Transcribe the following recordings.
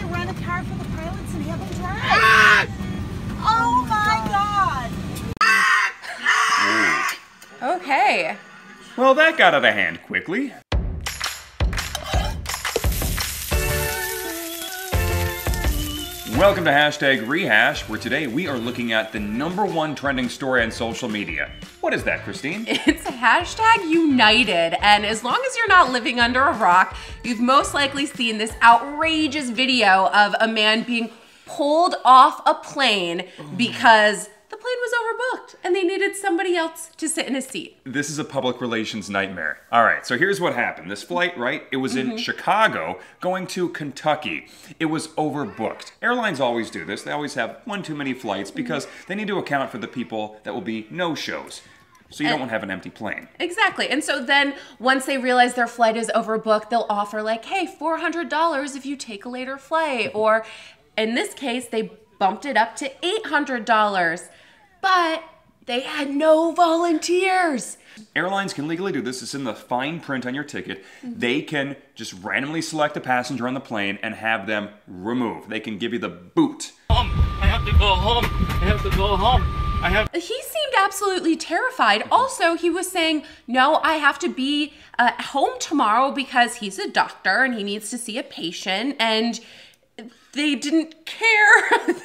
rent a car for the pilots and have them drive. Oh my God. Okay. Well, that got out of hand quickly. Welcome to Hashtag Rehash, where today we are looking at the #1 trending story on social media. What is that, Christine? It's hashtag United, and as long as you're not living under a rock, you've most likely seen this outrageous video of a man being pulled off a plane because the plane was overbooked and they needed somebody else to sit in a seat. This is a public relations nightmare. All right, so here's what happened. This flight, right, it was in Chicago going to Kentucky. It was overbooked. Airlines always do this. They always have one too many flights because they need to account for the people that will be no-shows. So you don't want to have an empty plane. Exactly. And so then once they realize their flight is overbooked, they'll offer like, hey, $400 if you take a later flight. Or in this case, they bumped it up to $800. But they had no volunteers. Airlines can legally do this. It's in the fine print on your ticket. They can just randomly select a passenger on the plane and have them removed. They can give you the boot. I have to go home. I have to go home. He seemed absolutely terrified. Also, he was saying, no, I have to be home tomorrow because he's a doctor and he needs to see a patient. And they didn't care.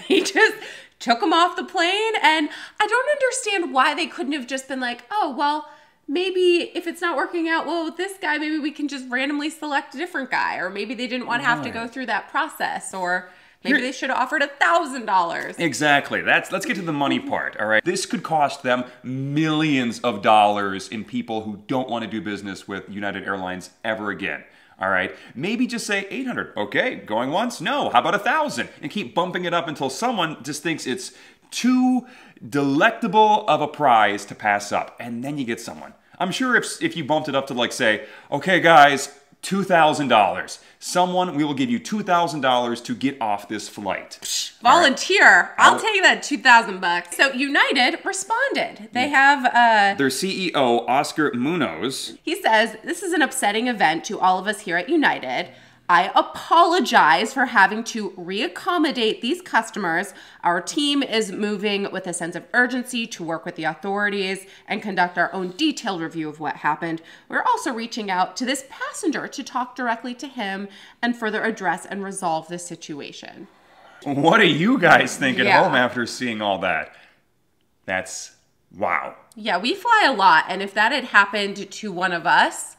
They just took him off the plane. And I don't understand why they couldn't have just been like, oh, well, maybe if it's not working out well with this guy, maybe we can just randomly select a different guy. Or maybe they didn't want to have to go through that process. Or maybe they should have offered $1,000. Exactly. Let's get to the money part, all right? This could cost them millions of dollars in people who don't want to do business with United Airlines ever again. All right, maybe just say 800. Okay, going once? No. How about 1,000? And keep bumping it up until someone just thinks it's too delectable of a prize to pass up. And then you get someone. I'm sure if you bumped it up to like say, okay guys, $2,000. Someone, we will give you $2,000 to get off this flight. Volunteer. I'll take that $2,000. So United responded. They have their CEO, Oscar Munoz. He says, this is an upsetting event to all of us here at United. I apologize for having to reaccommodate these customers. Our team is moving with a sense of urgency to work with the authorities and conduct our own detailed review of what happened. We're also reaching out to this passenger to talk directly to him and further address and resolve this situation. What do you guys think at home after seeing all that? That's wow. Yeah, we fly a lot, and if that had happened to one of us,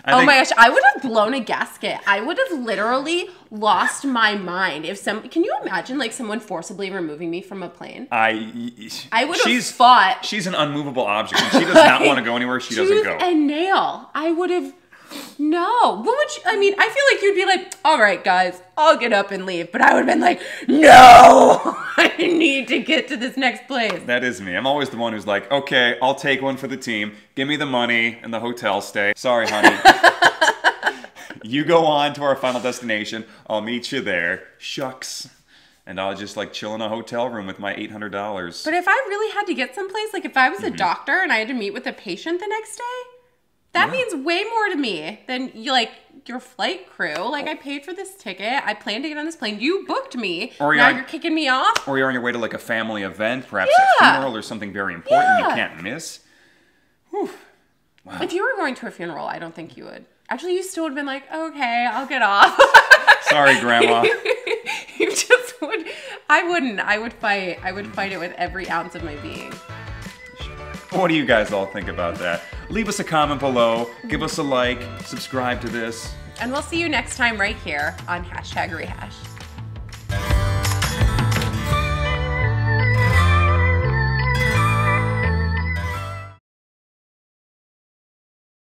oh my gosh, I would have blown a gasket. I would have literally lost my mind. Can you imagine like someone forcibly removing me from a plane? I would have fought. She's an unmovable object. When she does not want to go anywhere, she doesn't go. Tooth and nail. I would have. No. What would you, I mean, I feel like you'd be like, all right, guys, I'll get up and leave. But I would have been like, no, I need to get to this next place. That is me. I'm always the one who's like, okay, I'll take one for the team. Give me the money and the hotel stay. Sorry, honey. You go on to our final destination. I'll meet you there. Shucks. And I'll just like chill in a hotel room with my $800. But if I really had to get someplace, like if I was a doctor and I had to meet with a patient the next day, that means way more to me than your flight crew. Like I paid for this ticket. I planned to get on this plane. You booked me. Or now you're kicking me off. Or you're on your way to like a family event, perhaps a funeral or something very important you can't miss. Whew. Wow. If you were going to a funeral, I don't think you would. Actually, you still would have been like, okay, I'll get off. Sorry, Grandma. You just would. I wouldn't. I would fight. I would fight it with every ounce of my being. What do you guys all think about that? Leave us a comment below, give us a like, subscribe to this. And we'll see you next time right here on Hashtag Rehash.